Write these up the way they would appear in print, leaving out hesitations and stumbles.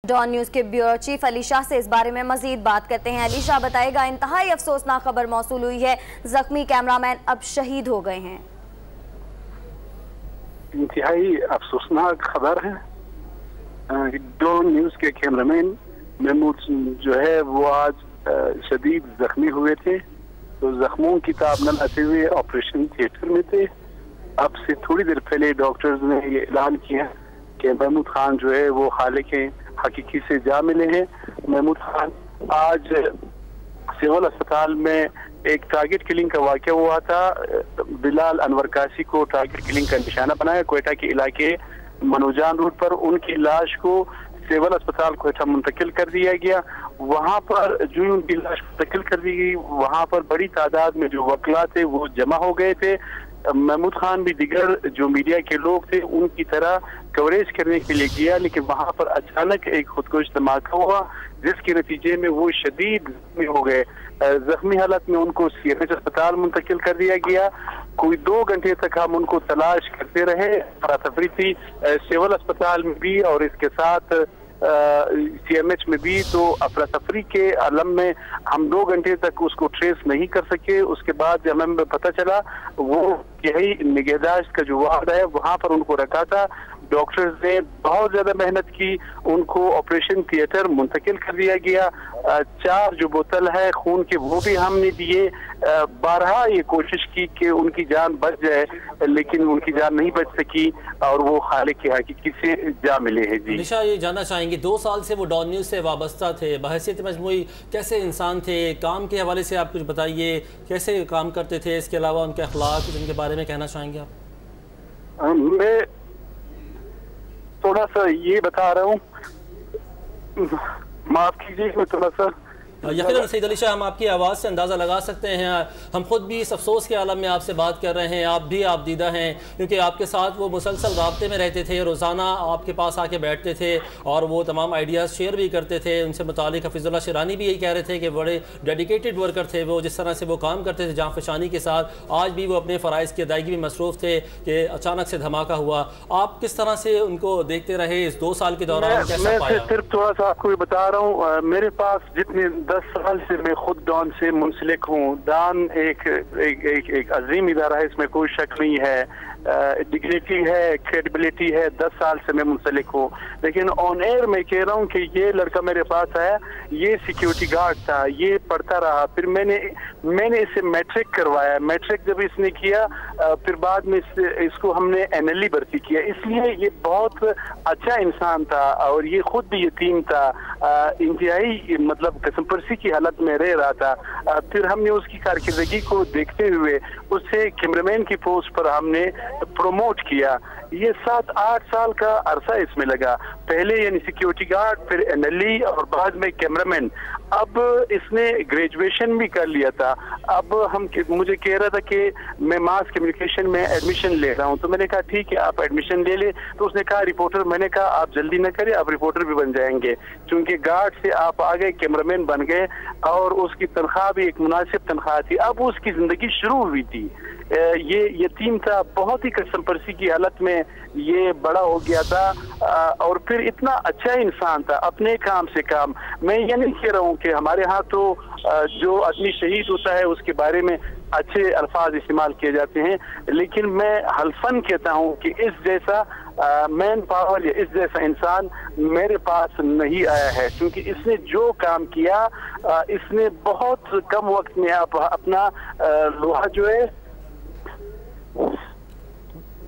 Don news के bureau chief Ali Shah से इस बारे में मजीद बात करते हैं। अली शाह बताएगा, इंतहाई अफसोसनाक खबर मौसूल हुई है, जख्मी कैमरामैन अब शहीद हो गए हैं। इंतहाई अफसोसनाक खबर है। डॉन न्यूज़ के कैमरामैन महमूद जो है वो आज शदीद जख्मी हुए थे, तो जख्मों की ताब न लाते हुए ऑपरेशन थिएटर में थे। अब से थोड़ी देर पहले डॉक्टर्स ने ये ऐलान किया कि महमूद खान जो है वो खालिक हकीकी से जा मिले हैं। महमूद खान आज सिविल अस्पताल में एक टारगेट किलिंग का वाक़या हुआ था। बिलाल अनवर कासी को टारगेट किलिंग का निशाना बनाया कोयटा के इलाके मनोजान रोड पर। उनकी लाश को सिविल अस्पताल कोयटा मुंतकिल कर दिया गया। वहां पर जो उनकी लाश मुंतकिल कर दी गई, वहां पर बड़ी तादाद में जो वकला थे वो जमा हो गए थे। महमूद खान भी दिगर जो मीडिया के लोग थे उनकी तरह कवरेज करने के लिए गया, लेकिन वहां पर अचानक एक खुदकुश धमाका हुआ जिसके नतीजे में वो शदीद जख्मी हो गए। जख्मी हालत में उनको सीएमएच अस्पताल मुंतकिल कर दिया गया। कोई 2 घंटे तक हम उनको तलाश करते रहे। अफरा-तफरी थी सिविल अस्पताल में भी और इसके साथ सीएमएच में भी, तो अफरा-तफरी के आलम में हम 2 घंटे तक उसको ट्रेस नहीं कर सके। उसके बाद जब हमें पता चला वो यही निगहदाश्त का जो वार्ड है वहां पर उनको रखा था। डॉक्टर्स ने बहुत ज्यादा मेहनत की, उनको ऑपरेशन थिएटर मुंतकिल कर दिया गया। 4 जो बोतल है खून के वो भी हमने दिए। बारहा ये कोशिश की कि उनकी जान बच जाए, लेकिन उनकी जान नहीं बच सकी और वो खालिक की हकीकी से जा मिले हैं। जी निशा, ये जानना चाहेंगे 2 साल से वो डॉन न्यूज़ से वाबस्ता थे, बहैसियत मजमूई कैसे इंसान थे? काम के हवाले से आप कुछ बताइए, कैसे काम करते थे? इसके अलावा उनके अखलाक, उनके बारे में कहना चाहेंगे आप? मैं थोड़ा सा ये बता रहा हूँ, माफ कीजिए, मैं थोड़ा सा यकीनन सईद अली शाह, हम आपकी आवाज़ से अंदाज़ा लगा सकते हैं। हम खुद भी इस अफसोस के आलम में आपसे बात कर रहे हैं। आप भी आप दीदा हैं, क्योंकि आपके साथ वो मुसलसल राब्ते में रहते थे, रोज़ाना आपके पास आके बैठते थे और वो तमाम आइडियाज़ शेयर भी करते थे। उनसे मुतालिक हफीज़ुल्लाह शिरानी भी यही कह रहे थे कि बड़े डेडिकेटेड वर्कर थे वो, जिस तरह से वो काम करते थे जांफशानी के साथ। आज भी वो अपने फ़राइज़ की अदायगी में मसरूफ़ थे कि अचानक से धमाका हुआ। आप किस तरह से उनको देखते रहे इस 2 साल के दौरान? मैं सिर्फ थोड़ा सा आपको बता रहा हूँ, मेरे पास जितने 10 साल से मैं खुद डॉन से मुंसलिक हूँ। डॉन एक अजीम इदारा है, इसमें कोई शक नहीं है। डिग्निटी है, क्रेडिबिलिटी है। 10 साल से मैं मुंसलिक हूँ, लेकिन ऑन एयर मैं कह रहा हूँ कि ये लड़का मेरे पास आया, ये सिक्योरिटी गार्ड था, ये पढ़ता रहा। फिर मैंने इससे मैट्रिक करवाया। मैट्रिक जब इसने किया फिर बाद में इसको हमने एनएलई भर्ती किया। इसलिए ये बहुत अच्छा इंसान था और ये खुद भी यतीम था, इंतहाई मतलब कसमपरसी की हालत में रह रहा था। फिर हमने उसकी कारकिर्दगी को देखते हुए उसे कैमरामैन की पोस्ट पर हमने प्रमोट किया। ये 7-8 साल का अरसा इसमें लगा, पहले यानी सिक्योरिटी गार्ड, फिर एनएलई और बाद में कैमरामैन। अब इसने ग्रेजुएशन भी कर लिया था। अब मुझे कह रहा था कि मैं मास कम्युनिकेशन में एडमिशन ले रहा हूँ, तो मैंने कहा ठीक है आप एडमिशन ले ले। तो उसने कहा रिपोर्टर। मैंने कहा आप जल्दी न करें, आप रिपोर्टर भी बन जाएंगे, क्योंकि गार्ड से आप आ गए, कैमरामैन बन गए और उसकी तनख्वाह भी एक मुनासिब तनख्वाह थी। अब उसकी जिंदगी शुरू हुई थी। ये यतीम था, बहुत ही कसमपरसी की हालत में ये बड़ा हो गया था और फिर इतना अच्छा इंसान था, अपने काम से काम। मैं ये नहीं कह रहा हूँ कि हमारे यहाँ तो जो आदमी शहीद होता है उसके बारे में अच्छे अल्फाज इस्तेमाल किए जाते हैं, लेकिन मैं हल्फन कहता हूँ कि इस जैसा मैन पावर या इस जैसा इंसान मेरे पास नहीं आया है, क्योंकि इसने जो काम किया इसने बहुत कम वक्त में अपना लोहा जो है।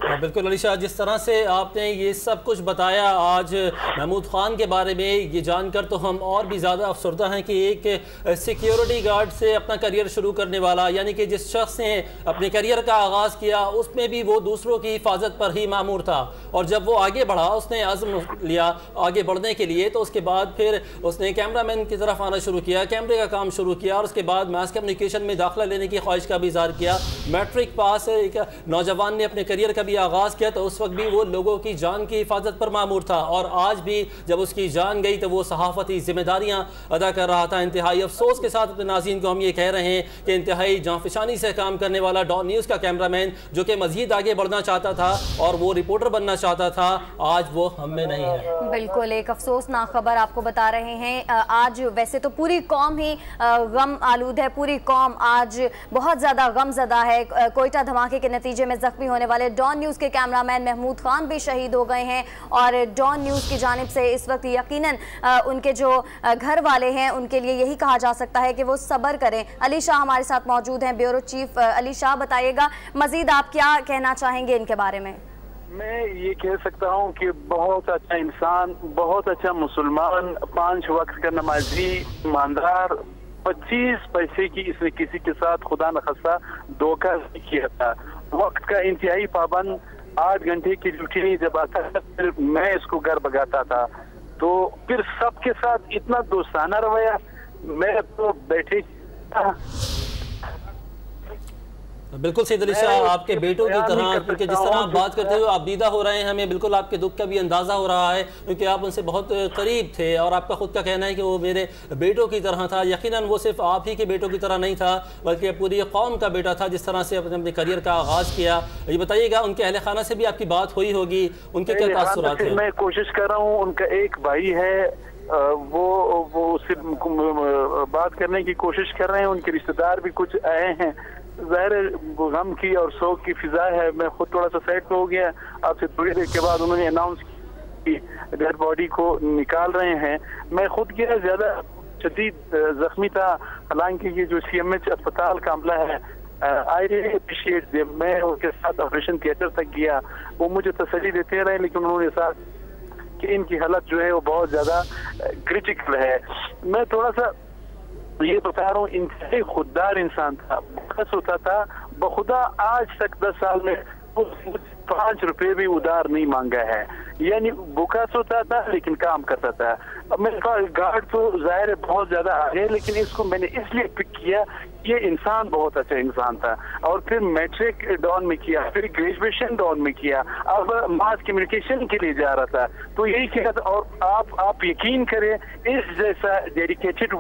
बिल्कुल अली शाह, जिस तरह से आपने ये सब कुछ बताया आज महमूद खान के बारे में, ये जानकर तो हम और भी ज़्यादा अफसरदा हैं कि एक सिक्योरिटी गार्ड से अपना करियर शुरू करने वाला, यानी कि जिस शख्स ने अपने करियर का आगाज़ किया उसमें भी वो दूसरों की हिफाजत पर ही मामूर था, और जब वो आगे बढ़ा, उसने आज़म लिया आगे बढ़ने के लिए, तो उसके बाद फिर उसने कैमरामैन की तरफ आना शुरू किया, कैमरे का काम शुरू किया और उसके बाद मास कम्युनिकेशन में दाखिला लेने की ख्वाहिश का भी इज़हार किया। मैट्रिक पास एक नौजवान ने अपने करियर का लिए आगाज़ किया तो उस वक्त भी वो लोगों की जान की हिफाजत पर मामूर था, और आज भी जब उसकी जान गई तो वो सहाफ़ती जिम्मेदारियाँ अदा कर रहा था। इंतहाई अफसोस के साथ अपने नाज़रीन को हम ये कह रहे हैं कि इंतहाई जांफशानी से काम करने वाला डॉन न्यूज़ का कैमरामैन जो कि मज़ीद आगे बढ़ना चाहता था और वो रिपोर्टर बनना चाहता था, आज वो हम में नहीं है। बिल्कुल एक अफसोसनाक खबर आपको बता रहे हैं। आज वैसे तो पूरी कौम ही गम आलूद है, पूरी कौम आज बहुत ज़्यादा गमज़दा है। कोयटा धमाके के नतीजे में ज़ख्मी होने वाले डॉन न्यूज़ के कैमरामैन महमूद खान भी शहीद हो गए हैं, और डॉन न्यूज़ की जानिब से इस वक्त यकीनन उनके जो घर वाले हैं उनके लिए यही कहा जा सकता है कि वो सब्र करें। अली शाह हमारे साथ मौजूद हैं, ब्यूरो चीफ। अली शाह, बताइएगा मज़ीद आप क्या कहना चाहेंगे इनके बारे में? मैं ये कह सकता हूँ कि बहुत अच्छा इंसान, बहुत अच्छा मुसलमान, 5 वक्त का नमाजी, ईमानदार, 25 पैसे की इसने किसी के साथ खुदा न खास्ता धोखा नहीं किया था। वक्त का इंतहाई पाबंद, 8 घंटे की ड्यूटी जब आता था फिर मैं इसको घर भगाता था, तो फिर सबके साथ इतना दोस्ताना रवैया। मैं तो बैठे था। बिल्कुल सैयद अली शाह, आपके बेटों की तरह, क्योंकि जिस तरह आप बात करते हुए आप दीदा हो रहे हैं, हमें बिल्कुल आपके दुख का भी अंदाज़ा हो रहा है, क्योंकि आप उनसे बहुत करीब थे और आपका खुद का कहना है कि वो मेरे बेटों की तरह था। यकीनन वो सिर्फ आप ही के बेटों की तरह नहीं था बल्कि पूरी कौम का बेटा था, जिस तरह से अपने करियर का आगाज़ किया। ये बताइएगा उनके अहले खाना से भी आपकी बात हुई होगी, उनके क्या तासुरात हैं? मैं कोशिश कर रहा हूँ, उनका एक भाई है, वो उससे बात करने की कोशिश कर रहे हैं, उनके रिश्तेदार भी कुछ आए हैं। ज़ाहिर गम की और शोक की फिजा है। मैं खुद थोड़ा सा साइड पे हो गया। आपसे थोड़ी देर के बाद उन्होंने अनाउंस की डेड बॉडी को निकाल रहे हैं। मैं खुद गया, ज्यादा शदीद जख्मी था, हालांकि ये जो CMH अस्पताल का अमला है, आई रियली अप्रिशिएट देम। मैं उनके साथ ऑपरेशन थिएटर तक गया, वो मुझे तसल्ली देते रहे, लेकिन उन्होंने साथ कि इनकी हालत जो है वो बहुत ज्यादा क्रिटिकल है। मैं थोड़ा सा ये बता रहा हूँ, इंतहाई खुददार इंसान था, बस होता था बखुदा। आज तक 10 साल में 5 रुपए भी उधार नहीं मांगा है, यानी भूखा सोता था लेकिन काम करता था। अब मैंने कहा गार्ड तो जाहिर है बहुत ज्यादा आगे, लेकिन इसको मैंने इसलिए पिक किया, ये इंसान बहुत अच्छा इंसान था। और फिर मैट्रिक डॉन में किया, फिर ग्रेजुएशन डॉन में किया, अब मास कम्युनिकेशन के लिए जा रहा था, तो यही किया था। और आप यकीन करें, इस जैसा डेडिकेटेड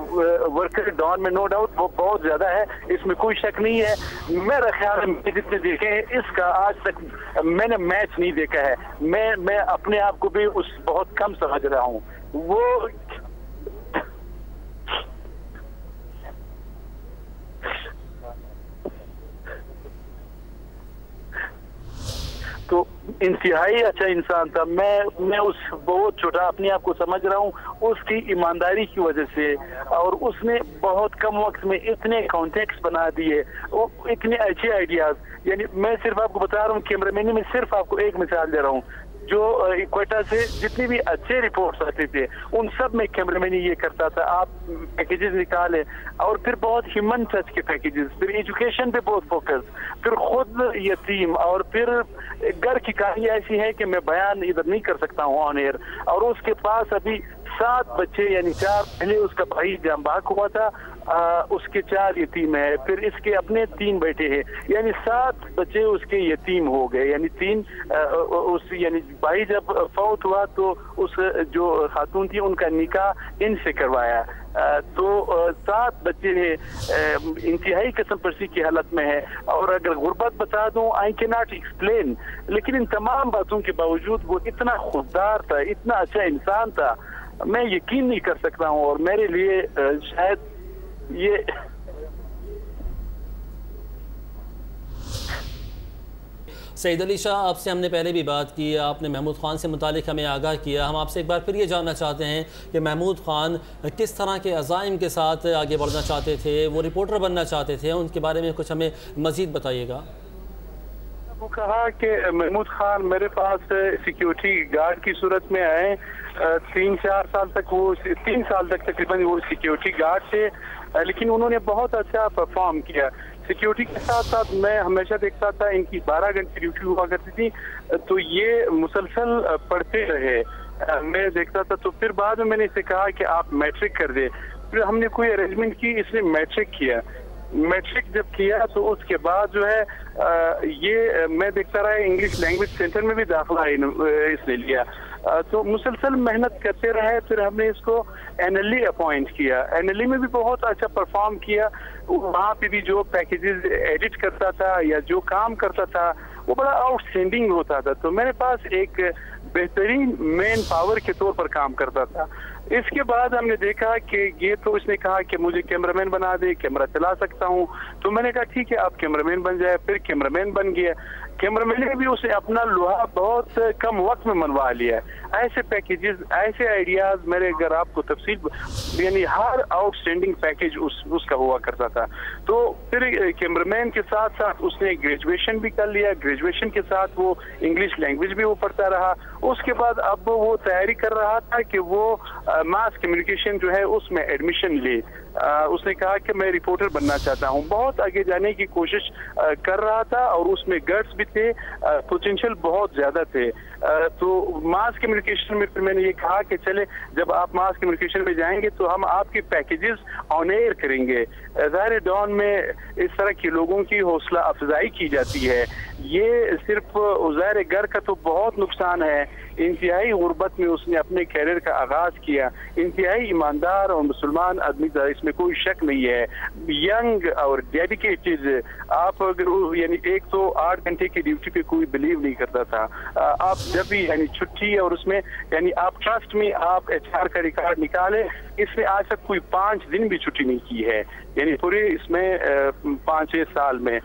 वर्कर डॉन में नो डाउट वो बहुत ज्यादा है, इसमें कोई शक नहीं है। मेरा ख्याल है जितने देखे हैं इसका आज तक मैंने मैच नहीं देखा है। मैं अपने आप को भी उस बहुत कम समझ रहा हूँ। वो तो इंतहाई अच्छा इंसान था। मैं उस बहुत छोटा अपने आप को समझ रहा हूँ उसकी ईमानदारी की वजह से, और उसने बहुत कम वक्त में इतने कॉन्टेक्ट्स बना दिए, वो इतने अच्छे आइडियाज। यानी मैं सिर्फ आपको बता रहा हूँ, कैमरामैन में सिर्फ आपको एक मिसाल दे रहा हूँ, जो क्वेटा से जितनी भी अच्छे रिपोर्ट्स आते थे उन सब में कैमरामैन ये करता था। आप पैकेजेस निकाले और फिर बहुत ह्यूमन टच के पैकेजेस, फिर एजुकेशन पे बहुत फोकस, फिर खुद यतीम, और फिर घर की कहानी ऐसी है कि मैं बयान इधर नहीं कर सकता हूँ ऑन एयर। और उसके पास अभी 7 बच्चे, यानी 4 पहले उसका भाई जाम बहक हुआ था, उसके 4 यतीम है, फिर इसके अपने 3 बेटे हैं, यानी 7 बच्चे उसके यतीम हो गए। यानी 3 यानी भाई जब फौत हुआ तो उस जो खातून थी उनका निकाह इनसे करवाया, तो 7 बच्चे हैं, इंतहाई कसम परसी की हालत में है। और अगर गुर्बत बता दूं, आई कैन नॉट एक्सप्लेन, लेकिन इन तमाम बातों के बावजूद वो इतना खुददार था, इतना अच्छा इंसान था, मैं यकीन नहीं कर सकता हूँ। और मेरे लिए शायद ये सईद अली शाह, आपसे हमने पहले भी बात की, आपने महमूद ख़ान से मुतालिक हमें आगाह किया। हम आपसे एक बार फिर ये जानना चाहते हैं कि महमूद ख़ान किस तरह के अज़ाइम के साथ आगे बढ़ना चाहते थे, वो रिपोर्टर बनना चाहते थे, उनके बारे में कुछ हमें मज़ीद बताइएगा। वो कहा कि महमूद खान मेरे पास सिक्योरिटी गार्ड की सूरत में आए, 3-4 साल तक वो 3 साल तक तकरीबन वो सिक्योरिटी गार्ड थे, लेकिन उन्होंने बहुत अच्छा परफॉर्म किया। सिक्योरिटी के साथ साथ मैं हमेशा देखता था इनकी 12 घंटे ड्यूटी हुआ करती थी, तो ये मुसलसल पढ़ते रहे, मैं देखता था। तो फिर बाद में मैंने इसे कहा कि आप मैट्रिक कर दे, फिर हमने कोई अरेंजमेंट की, इसने मैट्रिक किया। मैट्रिक जब किया तो उसके बाद जो है ये मैं देखता रहा इंग्लिश लैंग्वेज सेंटर में भी दाखिला इसने लिया। तो मुसलसल मेहनत करते रहे, फिर हमने इसको NLE अपॉइंट किया। NLE में भी बहुत अच्छा परफॉर्म किया। वहाँ पे भी जो पैकेजेस एडिट करता था या जो काम करता था वो बड़ा आउटस्टैंडिंग होता था। तो मेरे पास एक बेहतरीन मैन पावर के तौर पर काम करता था। इसके बाद हमने देखा कि ये तो इसने कहा कि मुझे कैमरामैन बना दे, कैमरा चला सकता हूँ। तो मैंने कहा ठीक है आप कैमरामैन बन जाए। फिर कैमरामैन बन गया। कैमरामैन ने भी उसे अपना लोहा बहुत कम वक्त में मनवा लिया। ऐसे पैकेजेस, ऐसे आइडियाज मेरे, अगर आपको तफसील यानी हर आउटस्टैंडिंग पैकेज उसका हुआ करता था। तो फिर कैमरामैन के साथ साथ उसने ग्रेजुएशन भी कर लिया। ग्रेजुएशन के साथ वो इंग्लिश लैंग्वेज भी वो पढ़ता रहा। उसके बाद अब वो तैयारी कर रहा था कि वो मास कम्युनिकेशन जो है उसमें एडमिशन ले। उसने कहा कि मैं रिपोर्टर बनना चाहता हूं। बहुत आगे जाने की कोशिश कर रहा था और उसमें गट्स भी थे, पोटेंशियल बहुत ज्यादा थे। तो मास कम्युनिकेशन में फिर मैंने ये कहा कि चले जब आप मास कम्युनिकेशन में जाएंगे तो हम आपके पैकेजेस ऑन एयर करेंगे। ज़ाहिर डॉन में इस तरह के लोगों की हौसला अफजाई की जाती है। ये सिर्फ ज़ाहिर घर का तो बहुत नुकसान है। इंतहाई गुर्बत में उसने अपने कैरियर का आगाज किया। इंतहाई ईमानदार और मुसलमान आदमी था, इसमें कोई शक नहीं है। यंग और डेडिकेटेड। आप अगर यानी एक तो 8 घंटे की ड्यूटी पे कोई बिलीव नहीं करता था। आप जब भी यानी छुट्टी और उसमें यानी आप ट्रस्ट में आप HR का रिकॉर्ड निकाले, इसमें आज तक कोई 5 दिन भी छुट्टी नहीं की है, यानी पूरे इसमें 5-6 साल में।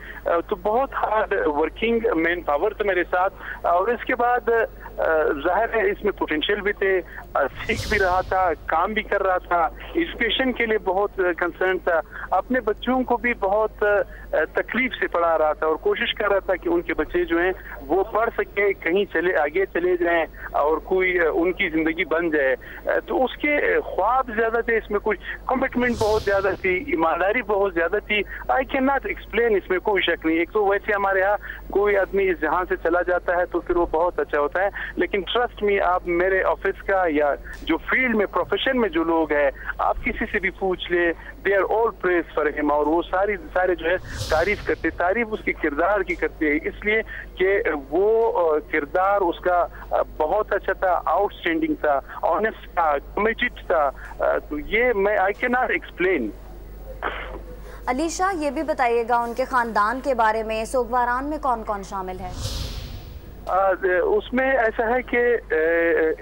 तो बहुत हार्ड वर्किंग मैन पावर था मेरे साथ। और इसके बाद जाहिर है इसमें पोटेंशियल भी थे, सीख भी रहा था, काम भी कर रहा था, एजुकेशन के लिए बहुत कंसर्न था, अपने बच्चों को भी बहुत तकलीफ से पढ़ा रहा था और कोशिश कर रहा था कि उनके बच्चे जो हैं वो पढ़ सके, कहीं आगे चले जाएं और कोई उनकी जिंदगी बन जाए। तो उसके ख्वाब ज्यादा थे, इसमें कुछ कमिटमेंट बहुत ज्यादा थी, ईमानदारी बहुत ज्यादा थी। आई कैन नॉट एक्सप्लेन, इसमें कोई शक नहीं। एक तो वैसे हमारे यहाँ कोई आदमी इस जहां से चला जाता है तो फिर वो बहुत अच्छा होता है, लेकिन ट्रस्ट मी, आप मेरे ऑफिस का या जो फील्ड में प्रोफेशन में जो लोग हैं, आप किसी से भी पूछ ले, they are all praise for him. और वो सारे जो है तारीफ करते, तारीफ उसके किरदार की करते हैं, इसलिए कि वो किरदार उसका बहुत अच्छा था, आउटस्टैंडिंग था, ऑनेस्ट था, कमिटेड था। तो ये मैं I can not explain. Alisha, ये भी बताइएगा उनके खानदान के बारे में, सोगवारान में कौन कौन शामिल है? उसमें ऐसा है कि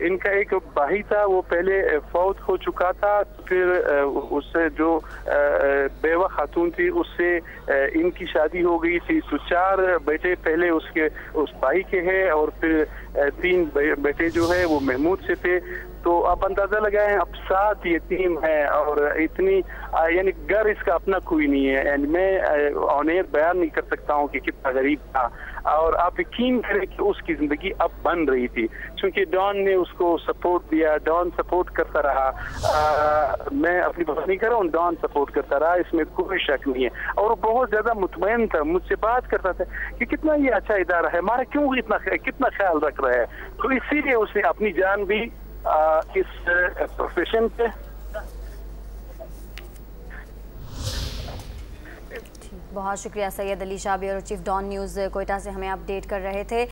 इनका एक भाई था, वो पहले फौत हो चुका था। फिर उससे जो बेवा खातून थी उससे इनकी शादी हो गई थी। तो 4 बेटे पहले उस भाई के हैं और फिर 3 बेटे जो है वो महमूद से थे। तो आप अंदाजा लगाएं, अब 7 यतीम हैं और इतनी यानी घर इसका अपना कोई नहीं है। यानी मैं ऑन एयर बयान नहीं कर सकता हूँ कि कितना गरीब था। और आप यकीन करें कि उसकी जिंदगी अब बन रही थी, क्योंकि डॉन ने उसको सपोर्ट दिया, डॉन सपोर्ट करता रहा। मैं अपनी बात नहीं कर रहा हूँ, डॉन सपोर्ट करता रहा, इसमें कोई शक नहीं है। और वो बहुत ज्यादा मुतमईन था, मुझसे बात करता था कि कितना ये अच्छा इदारा है, हमारा क्यों कितना ख्याल रख रहा है। तो इसीलिए उसने अपनी जान भी इस प्रोफेशन पे। बहुत शुक्रिया Syed Ali Shah, bureau chief Dawn news Quetta से हमें अपडेट कर रहे थे।